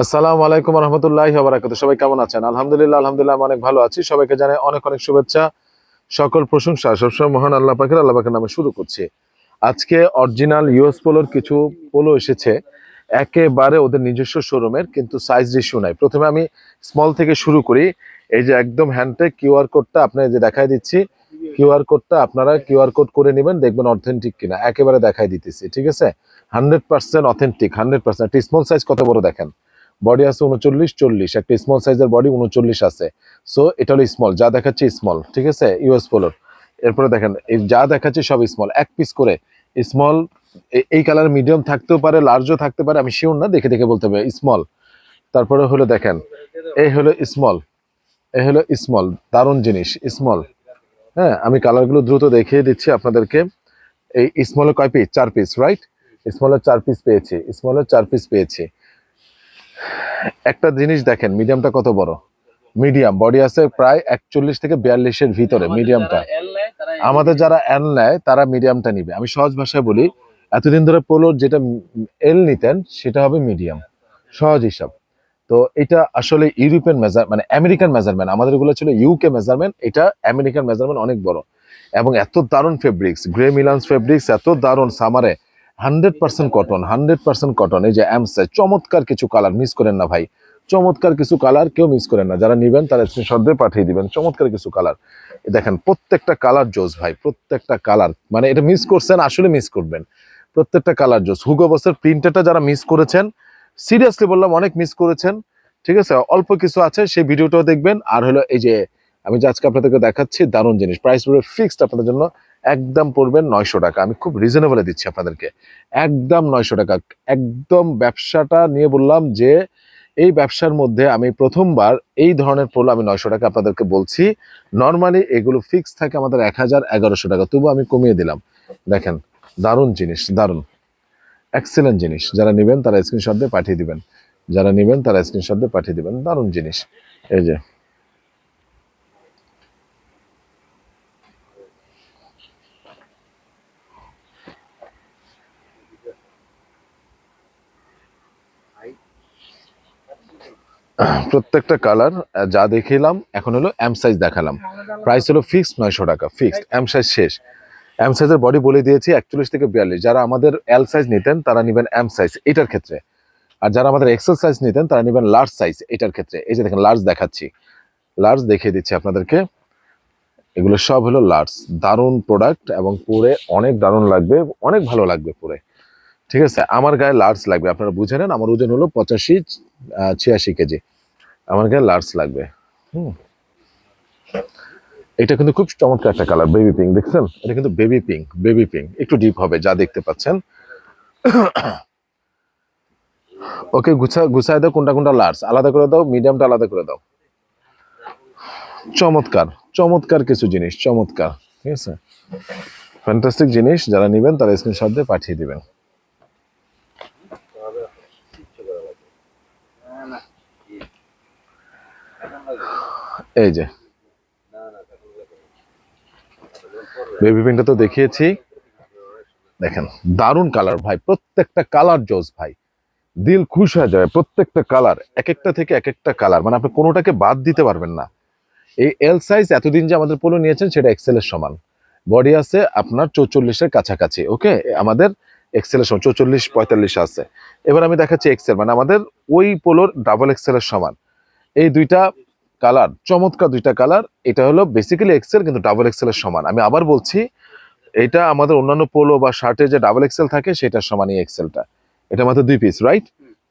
আসসালামু আলাইকুম রহমতুল্লাহি ওয়া বারাকাতুহু। সবাই কেমন আছেন? আলহামদুলিল্লাহ আমি অনেক ভালো আছি। সবাইকে জানাই অনেক অনেক শুভেচ্ছা, সকল প্রশংসা সবসময় মহান আল্লাহ পাকের নামে শুরু করছি। আজকে অরিজিনাল ইউএস পোলোর কিছু পোলো এসেছে, একেবারে ওদের নিজস্ব শোরুমের, কিন্তু সাইজ রেশিও নাই। প্রথমে আমি স্মল থেকে শুরু করি। এই যে একদম হ্যান্ডে কিউআর কোডটা আপনাদের যে দেখাই দিচ্ছি, কিউআর কোডটা আপনারা কিউআর কোড করে নেবেন, দেখবেন অথেন্টিক কিনা। একেবারে দেখাই দিতেছি, ঠিক আছে? 100% অথেন্টিক, 100%। একটা স্মল সাইজ কত বড় দেখেন, বডি আছে 39-40, একটা স্মল সাইজের বডি 39 আছে। সো এটা হলো স্মল, যা দেখাচ্ছে স্মল, ঠিক আছে, ইউএস পোলোর। এরপরে দেখেন এই যা দেখাচ্ছে সব স্মল, এক পিস করে স্মল। এই কালার মিডিয়াম থাকতেও পারে, লার্জও থাকতে পারে, আমি শিওর না, দেখে দেখে বলতে হবে স্মল। তারপরে হলো দেখেন, এই হলো স্মল, এই হলো স্মল, দারুণ জিনিস স্মল। হ্যাঁ, আমি কালারগুলো দ্রুত দেখিয়ে দিচ্ছি আপনাদেরকে। এই স্মলের কয় পিস? 4 পিস, রাইট? স্মলের 4 পিস পেয়েছি, স্মলের 4 পিস পেয়েছি। একটা জিনিস দেখেন, মিডিয়ামটা কত বড়। মিডিয়াম বডি আছে প্রায় 41 থেকে 42-এর ভিতরে মিডিয়ামটা। আমাদের যারা এল নেয় তারা মিডিয়ামটা নিবে। আমি সহজ ভাষায় বলি, এতদিন ধরে পোলোর যেটা এল নিতেন সেটা হবে মিডিয়াম, সহজ হিসাব। তো এটা আসলে ইউরোপিয়ান মেজার, মানে আমেরিকান মেজারমেন্ট। আমাদের গুলো ছিল ইউকে মেজারমেন্ট, এটা আমেরিকান মেজারমেন্ট, অনেক বড়। এবং এত দারুণ ফেব্রিক্স, গ্রে মিলান্স ফেব্রিক্স, এত দারুণ সামারে। 100% কটন, 100% কটন। এই যে এমসে চমৎকার কিছু কালার, মিস করেন না ভাই। চমৎকার কিছু কালার কেউ মিস করেন না, যারা নিবেন তারা স্ক্রিনশট দিয়ে পাঠিয়ে দিবেন। চমৎকার কিছু কালার দেখেন, প্রত্যেকটা কালার জোস ভাই, প্রত্যেকটা কালার। মানে এটা মিস করছেন, আসলে মিস করবেন। প্রত্যেকটা কালার জোস। হুগো বসের প্রিন্টারটা যারা মিস করেছেন, সিরিয়াসলি বললাম, অনেক মিস করেছেন। ঠিক আছে, অল্প কিছু আছে, সেই ভিডিওটাও দেখবেন। আর হলো এই যে আমি যে আজকে আপনাদেরকে দেখাচ্ছি, দারুণ জিনিস। প্রাইস পুরো ফিক্সড আপনাদের জন্য, একদম পড়বেন 900 টাকা। আমি খুব রিজনেবলে দিচ্ছি আপনাদেরকে, একদম 900 টাকা। একদম ব্যবসাটা নিয়ে বললাম যে এই ব্যবসার মধ্যে আমি প্রথমবার এই ধরনের পোলো আমি 900 টাকা আপনাদেরকে বলছি। নর্মালি এগুলো ফিক্স থাকে আমাদের 1000-1100 টাকা, তবু আমি কমিয়ে দিলাম। দেখেন, দারুণ জিনিস, দারুণ এক্সেলেন্ট জিনিস। যারা নেবেন তারা স্ক্রিনশট দিয়ে পাঠিয়ে দিবেন, যারা নেবেন তারা স্ক্রিনশট দিয়ে পাঠিয়ে দিবেন। দারুণ জিনিস। এই যে প্রত্যেকটা কালার যা দেখিলাম, এখন হলো এম সাইজ দেখালাম। প্রাইস হলো ফিক্সড 900 টাকা, ফিক্সড। এম সাইজ শেষ। এম সাইজের বডি বলে দিয়েছি 41 থেকে 42। যারা আমাদের এল সাইজ নিতেন তারা নিবেন এম সাইজ এটার ক্ষেত্রে, আর যারা আমাদের এক্সেল সাইজ নিতেন তারা নিবেন লার্জ সাইজ এটার ক্ষেত্রে। এই যে দেখেন, লার্জ দেখাচ্ছি, লার্জ দেখিয়ে দিচ্ছি আপনাদেরকে। এগুলো সব হলো লার্জ। দারুণ প্রোডাক্ট, এবং পরে অনেক দারুণ লাগবে, অনেক ভালো লাগবে পরে। ঠিক আছে, আমার গায়ে লার্জ লাগবে, আপনারা বুঝে নেন। আমার ওজন হলো 85-86 কেজি, আমার গায়ে লার্জ লাগবে। হুম, এটা কিন্তু খুব চমৎকার একটা কালার, বেবি পিঙ্ক। দেখছেন, এটা কিন্তু বেবি পিঙ্ক, বেবি পিঙ্ক একটু ডিপ হবে যা দেখতে পাচ্ছেন। ওকে, গুছায় দাও, কোনটা কোনটা লার্জ আলাদা করে দাও, মিডিয়ামটা আলাদা করে দাও। চমৎকার, চমৎকার কিছু জিনিস, চমৎকার। ঠিক আছে, ফ্যান্টাস্টিক জিনিস। যারা নেবেন তারা স্ক্রিনশট দিয়ে পাঠিয়ে দিবেন। এই যে বেবি পিঙ্কটা তো দেখিয়েছি, দেখেন দারুণ কালার ভাই, প্রত্যেকটা কালার জোস ভাই, দিল খুশ হয়ে যাবে। প্রত্যেকটা কালার, এক একটা থেকে এক একটা কালার, মানে আপনি কোনোটাকে বাদ দিতে পারবেন না। এই এল সাইজ এতদিন যে আমাদের পোলো নিয়েছেন সেটা এক্সেলের সমান। বডি আছে আপনার 44-এর কাছাকাছি, ওকে? আমাদের এক্সেলের সমান 44-45 আছে। এবার আমি দেখাচ্ছি এক্সেল, মানে আমাদের ওই পোলোর ডাবল এক্সেলের সমান। এই দুইটা কালার, চমৎকার দুইটা কালার। এটা হলো বেসিক্যালি এক্সেল, কিন্তু ডাবল এক্সেলের সমান। আমি আবার বলছি, এটা আমাদের অন্যান্য পোলো বা শার্টে যে ডাবল এক্সেল থাকে সেটার সমানই এক্সেলটা। এটা মাত্র 2 পিস, রাইট?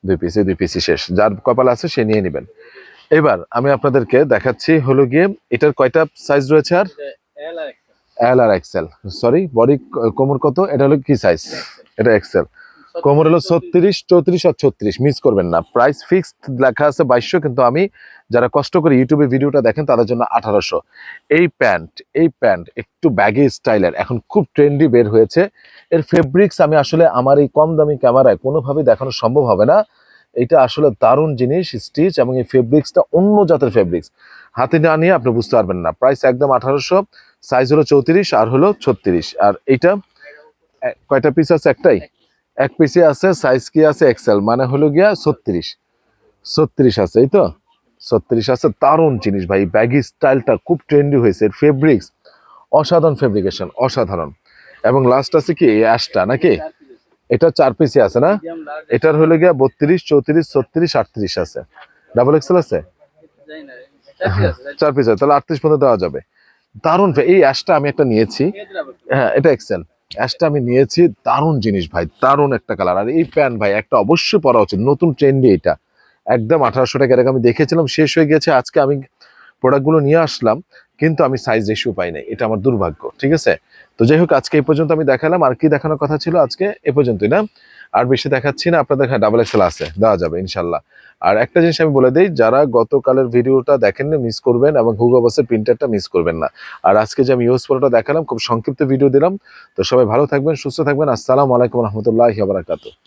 2 পিস, এই 2 পিসই শেষ। যার কপাল আছে সে নিয়ে নেবেন। এবার আমি আপনাদেরকে দেখাচ্ছি হলো গিয়ে এটার কয়টা সাইজ রয়েছে। আর এল আর এক্সেল, সরি, বডি কোমর কত, এটা হলো কি সাইজ? এটা এক্সেল। কোমর হলো 36, 34 আর 36, মিস করবেন না। প্রাইস ফিক্সড লেখা আছে 2200, কিন্তু আমি যারা কষ্ট করে ইউটিউবে ভিডিওটা দেখেন তাদের জন্য 1800। এই প্যান্ট একটু ব্যাগি স্টাইলের, এখন খুব ট্রেন্ডি বের হয়েছে। এর ফেব্রিক্স আমি আসলে আমার এই কম দামি ক্যামেরায় কোনোভাবেই দেখানো সম্ভব হবে না। এটা আসলে দারুণ জিনিস, স্টিচ, এবং এই ফেব্রিক্সটা অন্য জাতের ফেব্রিক্স। হাতে না নিয়ে আপনি বুঝতে পারবেন না। প্রাইস একদম 1800। সাইজ হলো 34 আর হলো 36। আর এইটা কয়টা পিস আছে? একটাই, এক পিসে আছে, সাইজ কি আছে এক্সেল, মানে হলো গিয়া 36 আছে, এই তো 36 আছে। দারুণ জিনিস ভাই, ব্যাগি স্টাইলটা খুব ট্রেন্ডি হয়েছে, ফেব্রিক্স অসাধারণ, ফেব্রিকেশন অসাধারণ। এবং লাস্ট আছে কি এই অ্যাশটা নাকি, এটা 4 পিসে আছে না, এটার হলো গিয়া 32, 34, 36, 38 আছে, ডাবল এক্সেল আছে, 4 পিস আছে, তাহলে 38 পর্যন্ত দেওয়া যাবে। দারুণ এই অ্যাশটা আমি একটা নিয়েছি, হ্যাঁ এটা এক্সেল, অ্যাশটা আমি নিয়েছি, দারুণ জিনিস ভাই, দারুণ একটা কালার। আর এই প্যান্ট ভাই একটা অবশ্যই পরা উচিত, নতুন ট্রেন্ডি এটা, একদম 1800 টাকা। এরকম আমি দেখেছিলাম, শেষ হয়ে গেছে, আজকে আমি প্রোডাক্টগুলো নিয়ে আসলাম, কিন্তু আমি সাইজ রেশিও পাই নাই, এটা আমার দুর্ভাগ্য, ঠিক আছে। তো যাই হোক, আজকে এই পর্যন্ত আমি দেখালাম, আর কি দেখানোর কথা ছিল আজকে এ পর্যন্তই না, আর বেশি দেখাচ্ছি না আপনাদের। হ্যাঁ ডাবল এক্সেল আছে, দেওয়া যাবে ইনশাল্লাহ। আর একটা জিনিস আমি বলে দিই, যারা গতকালের ভিডিওটা দেখেননি মিস করবেন, এবং হুগো বসের প্রিন্টারটা মিস করবেন না। আর আজকে যে আমি ইউজ পলোটা দেখালাম, খুব সংক্ষিপ্ত ভিডিও দিলাম। তো সবাই ভালো থাকবেন, সুস্থ থাকবেন। আসসালামু আলাইকুম রহমতুল্লাহি ওয়া বারাকাতুহু।